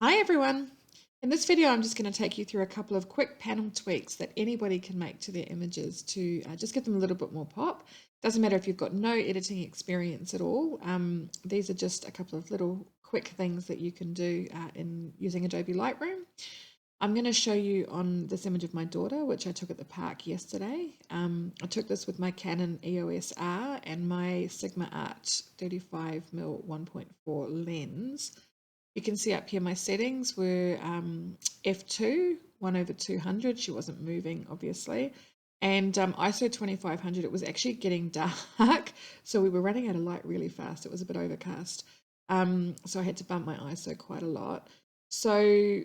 Hi everyone! In this video I'm just going to take you through a couple of quick panel tweaks that anybody can make to their images to just give them a little bit more pop. Doesn't matter if you've got no editing experience at all. These are just a couple of little quick things that you can do in using Adobe Lightroom. I'm going to show you on this image of my daughter, which I took at the park yesterday. I took this with my Canon EOS R and my Sigma Art 35mm 1.4 lens. You can see up here my settings were f2, 1/200. She wasn't moving, obviously. And ISO 2500, it was actually getting dark. So we were running out of light really fast. It was a bit overcast. So I had to bump my ISO quite a lot. So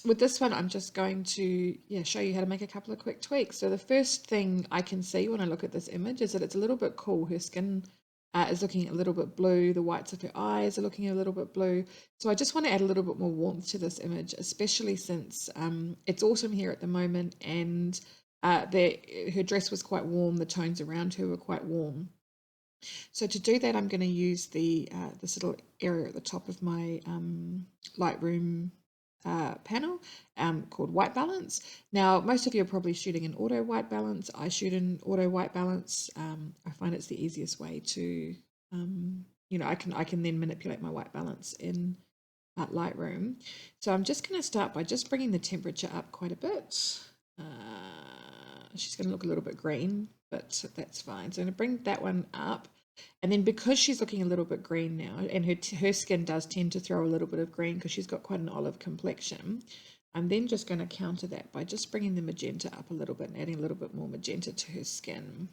with this one, I'm just going to show you how to make a couple of quick tweaks. So the first thing I can see when I look at this image is that it's a little bit cool. Her skin is looking a little bit blue. The whites of her eyes are looking a little bit blue. So I just want to add a little bit more warmth to this image, especially since it's autumn here at the moment, and her dress was quite warm. The tones around her were quite warm. So to do that, I'm going to use this little area at the top of my Lightroom panel called white balance. Now, most of you are probably shooting in auto white balance. I shoot in auto white balance. I find it's the easiest way to, I can then manipulate my white balance in Lightroom. So I'm just going to start by just bringing the temperature up quite a bit. She's going to look a little bit green, but that's fine. So I'm going to bring that one up. And then because she's looking a little bit green now, and her skin does tend to throw a little bit of green because she's got quite an olive complexion, I'm then just going to counter that by just bringing the magenta up a little bit and adding a little bit more magenta to her skin.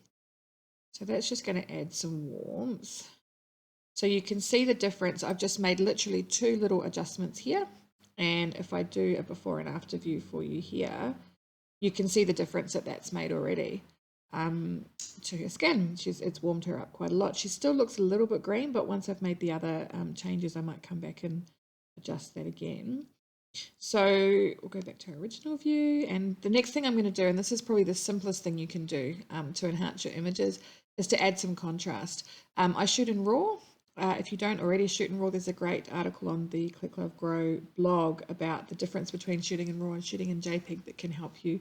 So that's just going to add some warmth. So you can see the difference. I've just made literally 2 little adjustments here. And if I do a before and after view for you here, you can see the difference that that's made already. To her skin. It's warmed her up quite a lot. She still looks a little bit green, but once I've made the other changes, I might come back and adjust that again. So we'll go back to our original view, and the next thing I'm going to do, and this is probably the simplest thing you can do to enhance your images, is to add some contrast. I shoot in RAW. If you don't already shoot in RAW, there's a great article on the Click Love Grow blog about the difference between shooting in RAW and shooting in JPEG that can help you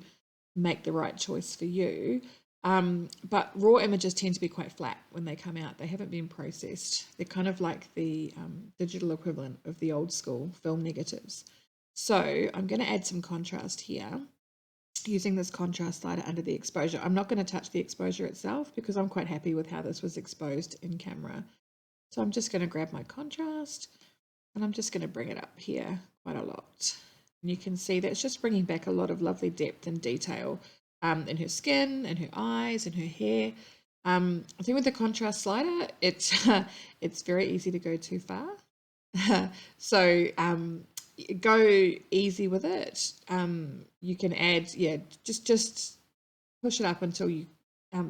make the right choice for you. But raw images tend to be quite flat when they come out. They haven't been processed. They're kind of like the digital equivalent of the old school film negatives. So I'm going to add some contrast here using this contrast slider under the exposure. I'm not going to touch the exposure itself because I'm quite happy with how this was exposed in camera. So I'm just going to grab my contrast and I'm just going to bring it up here quite a lot. And you can see that it's just bringing back a lot of lovely depth and detail in her skin, in her eyes, in her hair. I think with the contrast slider, it's very easy to go too far. So go easy with it. You can add, just push it up until you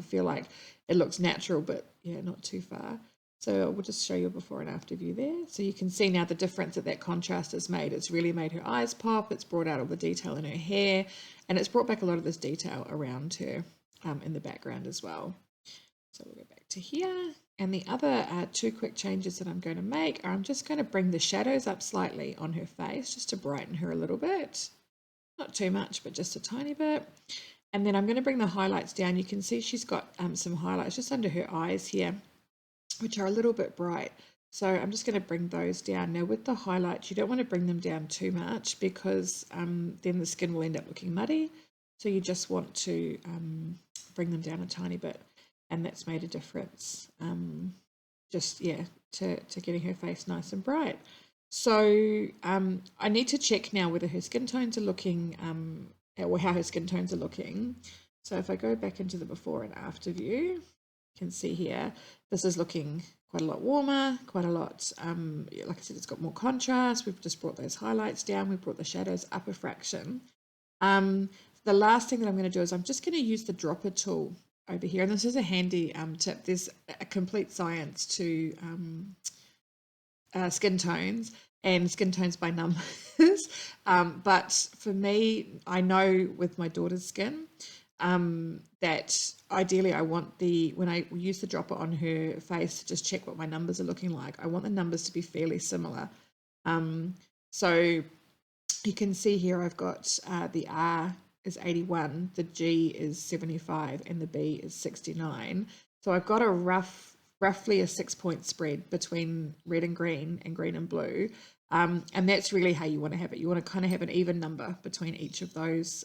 feel like it looks natural, but not too far. So we'll just show you a before and after view there. So you can see now the difference that contrast has made. It's really made her eyes pop. It's brought out all the detail in her hair, and it's brought back a lot of this detail around her in the background as well. So we'll go back to here. And the other 2 quick changes that I'm going to make are I'm just going to bring the shadows up slightly on her face just to brighten her a little bit. Not too much, but just a tiny bit. And then I'm going to bring the highlights down. You can see she's got some highlights just under her eyes here, which are a little bit bright. So I'm just going to bring those down. Now with the highlights, you don't want to bring them down too much because then the skin will end up looking muddy. So you just want to bring them down a tiny bit, and that's made a difference to getting her face nice and bright. So I need to check now whether her skin tones are looking, or how her skin tones are looking. So if I go back into the before and after view, you can see here, this is looking quite a lot warmer, quite a lot, like I said, it's got more contrast. We've just brought those highlights down. We've brought the shadows up a fraction. The last thing that I'm going to do is I'm just going to use the dropper tool over here. And this is a handy tip. There's a complete science to skin tones and skin tones by numbers. But for me, I know with my daughter's skin, that ideally I want when I use the dropper on her face to just check what my numbers are looking like, I want the numbers to be fairly similar. So you can see here I've got the R is 81, the G is 75, and the B is 69. So I've got a roughly a 6 point spread between red and green and blue. And that's really how you want to have it. You want to kind of have an even number between each of those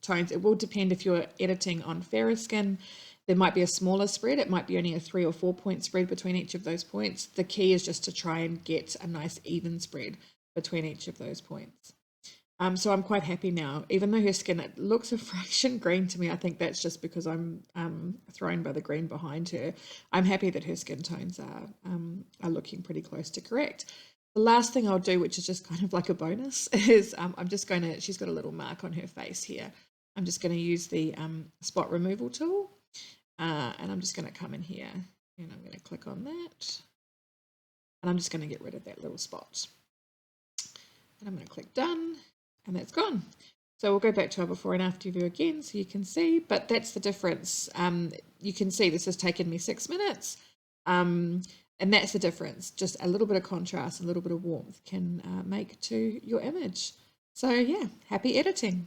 tones. It will depend if you're editing on fairer skin. There might be a smaller spread. It might be only a 3 or 4 point spread between each of those points. The key is just to try and get a nice even spread between each of those points. So I'm quite happy now, even though her skin, it looks a fraction green to me. I think that's just because I'm thrown by the green behind her. I'm happy that her skin tones are looking pretty close to correct. The last thing I'll do, which is just kind of like a bonus, is I'm just going to, she's got a little mark on her face here. I'm just going to use the spot removal tool, and I'm just going to come in here and I'm going to click on that. And I'm just going to get rid of that little spot. And I'm going to click done, and that's gone. So we'll go back to our before and after view again so you can see, but that's the difference. You can see this has taken me 6 minutes, and that's the difference. Just a little bit of contrast, a little bit of warmth can make to your image. So yeah, happy editing.